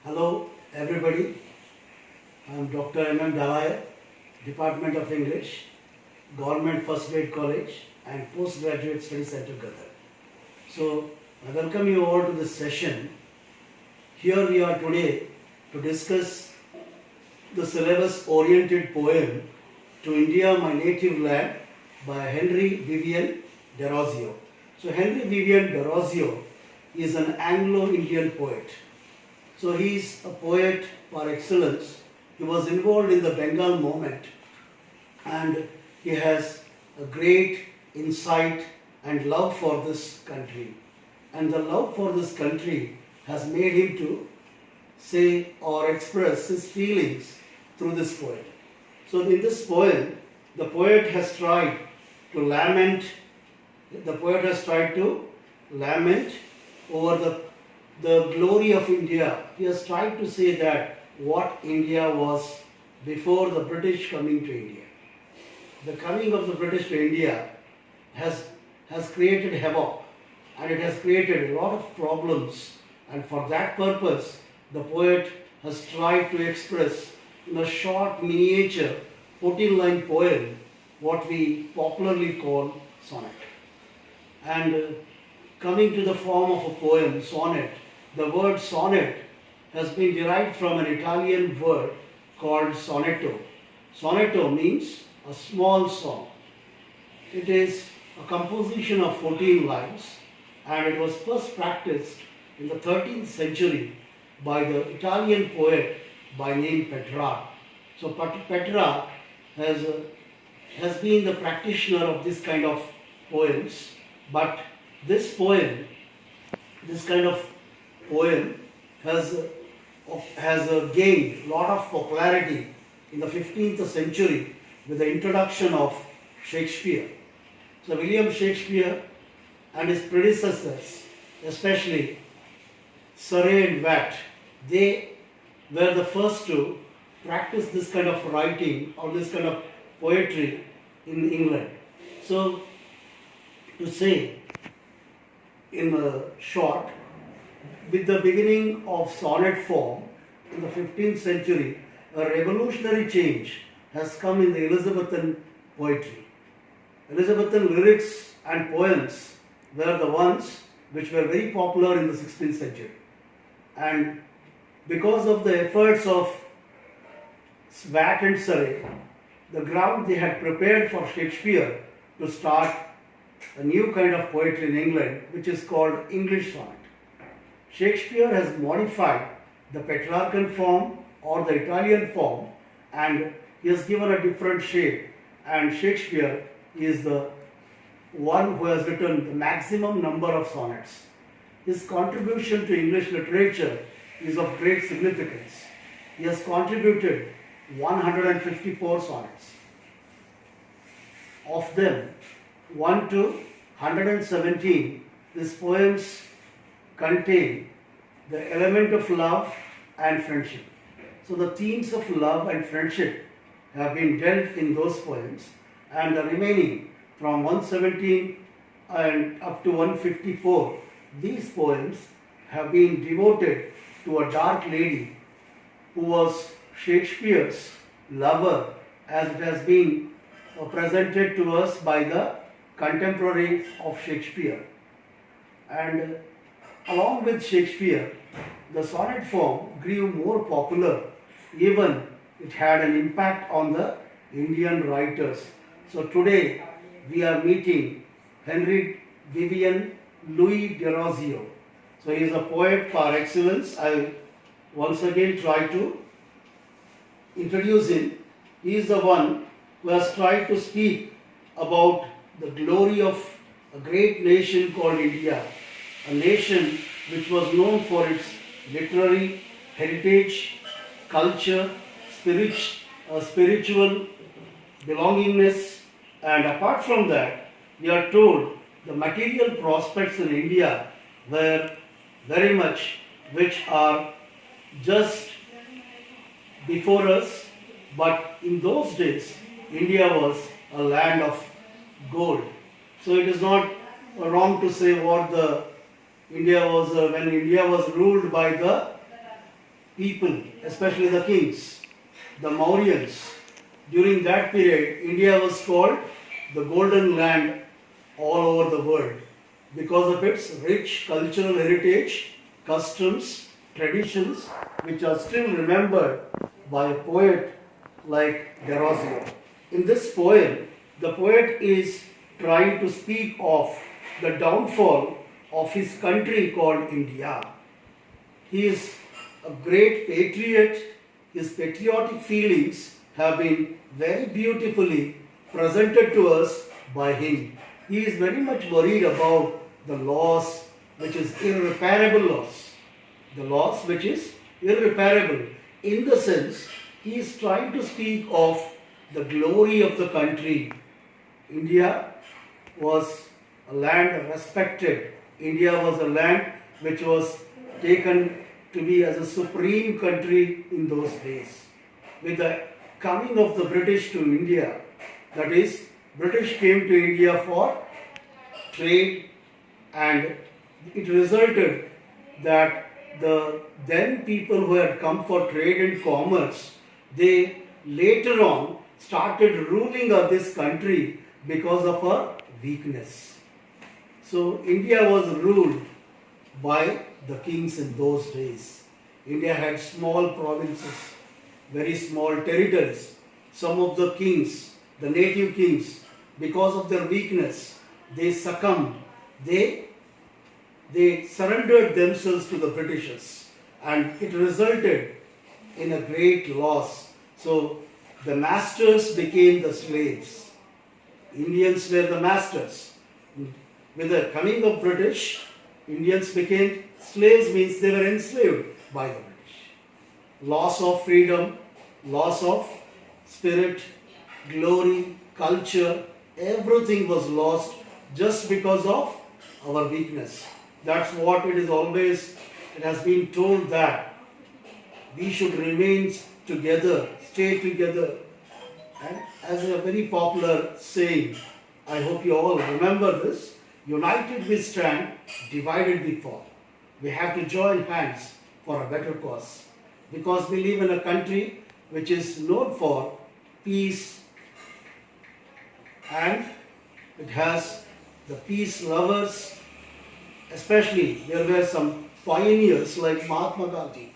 Hello everybody, I am Dr.M.M. Department of English, Government First Grade College and Postgraduate Study Center, Qatar. So I welcome you all to this session. Here we are today to discuss the syllabus oriented poem To India My Native Land by Henry Vivian Derozio. So Henry Vivian Derozio is an Anglo-Indian poet. So he is a poet par excellence. He was involved in the Bengal movement and he has a great insight and love for this country. And the love for this country has made him to say or express his feelings through this poem. So in this poem, the poet has tried to lament over the glory of India. He has tried to say that what India was before the British coming to India. The coming of the British to India has created havoc and it has created a lot of problems, and for that purpose the poet has tried to express in a short miniature 14-line poem what we popularly call sonnet. And coming to the form of a poem, sonnet, the word sonnet has been derived from an Italian word called sonetto. Sonetto means a small song. It is a composition of 14 lines and it was first practiced in the 13th century by the Italian poet by name Petrarch. So Petrarch has been the practitioner of this kind of poems, but this kind of poem has gained a lot of popularity in the 15th century with the introduction of Shakespeare. So William Shakespeare and his predecessors, especially Surrey and Watt, they were the first to practice this kind of writing or this kind of poetry in England. So to say in short, with the beginning of sonnet form in the 15th century, a revolutionary change has come in the Elizabethan poetry. Elizabethan lyrics and poems were the ones which were very popular in the 16th century. And because of the efforts of Watt and Surrey, the ground they had prepared for Shakespeare to start a new kind of poetry in England, which is called English sonnet. Shakespeare has modified the Petrarchan form or the Italian form and he has given a different shape, and Shakespeare is the one who has written the maximum number of sonnets. His contribution to English literature is of great significance. He has contributed 154 sonnets. Of them, 1 to 117, his poems contain the element of love and friendship. So the themes of love and friendship have been dealt in those poems, and the remaining from 117 and up to 154, these poems have been devoted to a dark lady who was Shakespeare's lover, as it has been presented to us by the contemporaries of Shakespeare. And along with Shakespeare, the sonnet form grew more popular. Even it had an impact on the Indian writers. So today we are meeting Henry Vivian Louis Derozio. So he is a poet par excellence. I will once again try to introduce him. He is the one who has tried to speak about the glory of a great nation called India, a nation which was known for its literary heritage, culture, spiritual belongingness, and apart from that, we are told the material prospects in India were very much which are just before us, but in those days India was a land of gold. So it is not wrong to say what the India was when India was ruled by the people, especially the kings, the Mauryans. During that period, India was called the Golden Land all over the world because of its rich cultural heritage, customs, traditions, which are still remembered by a poet like Derozio. In this poem, the poet is trying to speak of the downfall of his country called India. He is a great patriot. His patriotic feelings have been very beautifully presented to us by him. He is very much worried about the loss which is irreparable loss. The loss which is irreparable. In the sense, he is trying to speak of the glory of the country. India was a land respected. India was a land which was taken to be as a supreme country in those days. With the coming of the British to India, that is, British came to India for trade, and it resulted that the then people who had come for trade and commerce, they later on started ruling of this country because of her weakness. So India was ruled by the kings in those days. India had small provinces, very small territories. Some of the kings, the native kings, because of their weakness, they succumbed. They surrendered themselves to the Britishers, and it resulted in a great loss. So the masters became the slaves. Indians were the masters. With the coming of British, Indians became slaves, means they were enslaved by the British. Loss of freedom, loss of spirit, glory, culture, everything was lost just because of our weakness. That's what it has been told that we should remain together, stay together. And as a very popular saying, I hope you all remember this, united we stand, divided we fall. We have to join hands for a better cause, because we live in a country which is known for peace, and it has the peace lovers. Especially there were some pioneers like Mahatma Gandhi.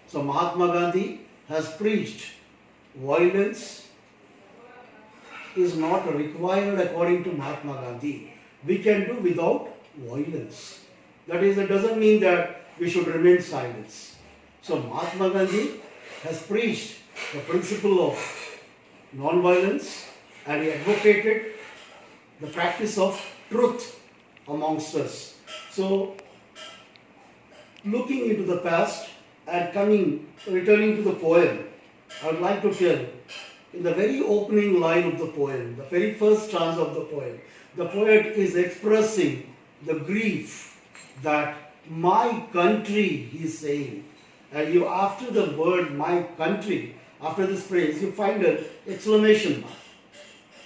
So Mahatma Gandhi has preached violence is not required according to Mahatma Gandhi. We can do without violence. That is, it doesn't mean that we should remain silent. So Mahatma Gandhi has preached the principle of non-violence, and he advocated the practice of truth amongst us. So, looking into the past and returning to the poem, I would like to tell, in the very opening line of the poem, the very first stanza of the poem, the poet is expressing the grief that my country, he is saying. And you, after the word my country, after this phrase, you find an exclamation mark.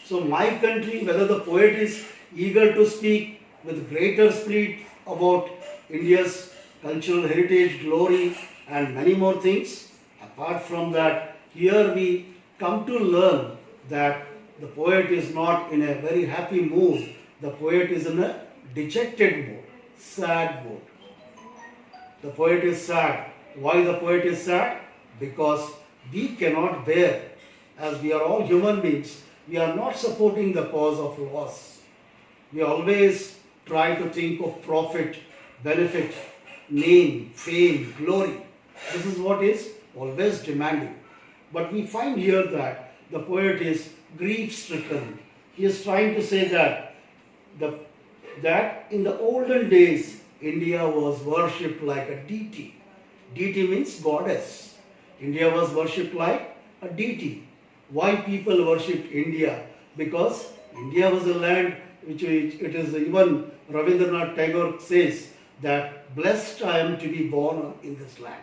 So my country, whether the poet is eager to speak with greater spirit about India's cultural heritage, glory, and many more things. Apart from that, here we come to learn that the poet is not in a very happy mood. The poet is in a dejected mood, sad mood. The poet is sad. Why the poet is sad? Because we cannot bear, as we are all human beings, we are not supporting the cause of loss. We always try to think of profit, benefit, name, fame, glory. This is what is always demanding. But we find here that the poet is grief-stricken. He is trying to say that in the olden days, India was worshipped like a deity. Deity means goddess. India was worshipped like a deity. Why people worshipped India? Because India was a land which it is, even Rabindranath Tagore says that blessed I am to be born in this land.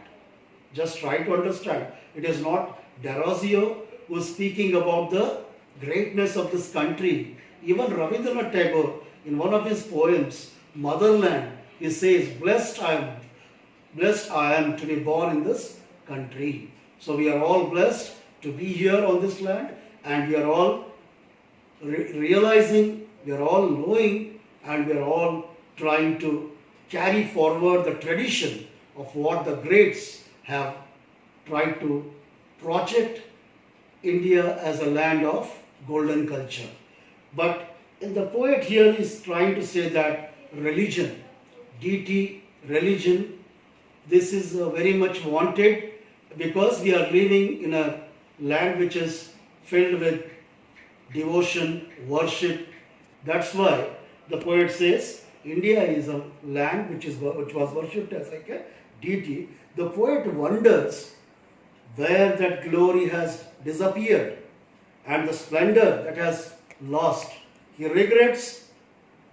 Just try to understand. It is not Derozio who is speaking about the greatness of this country. Even Rabindranath Tagore, in one of his poems, Motherland, he says, blessed I am to be born in this country. So we are all blessed to be here on this land, and we are all realizing, we are all knowing, and we are all trying to carry forward the tradition of what the greats have tried to project India as a land of golden culture. But the poet here is trying to say that religion, deity, religion, this is very much wanted because we are living in a land which is filled with devotion, worship. That's why the poet says India is a land which was worshipped as like a deity. The poet wonders where that glory has disappeared and the splendor that has lost. He regrets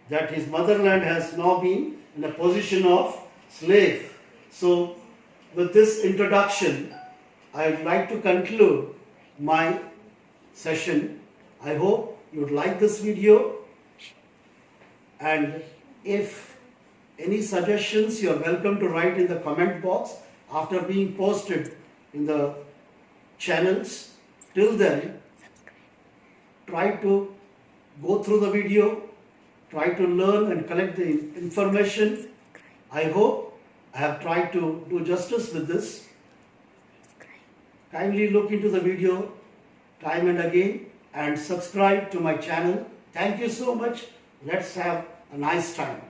that his motherland has now been in a position of slave. So with this introduction, I would like to conclude my session. I hope you would like this video, and if any suggestions, you are welcome to write in the comment box after being posted in the channels. Till then, try to go through the video, try to learn and collect the information. I hope I have tried to do justice with this. Kindly look into the video time and again and subscribe to my channel. Thank you so much. Let's have a nice time.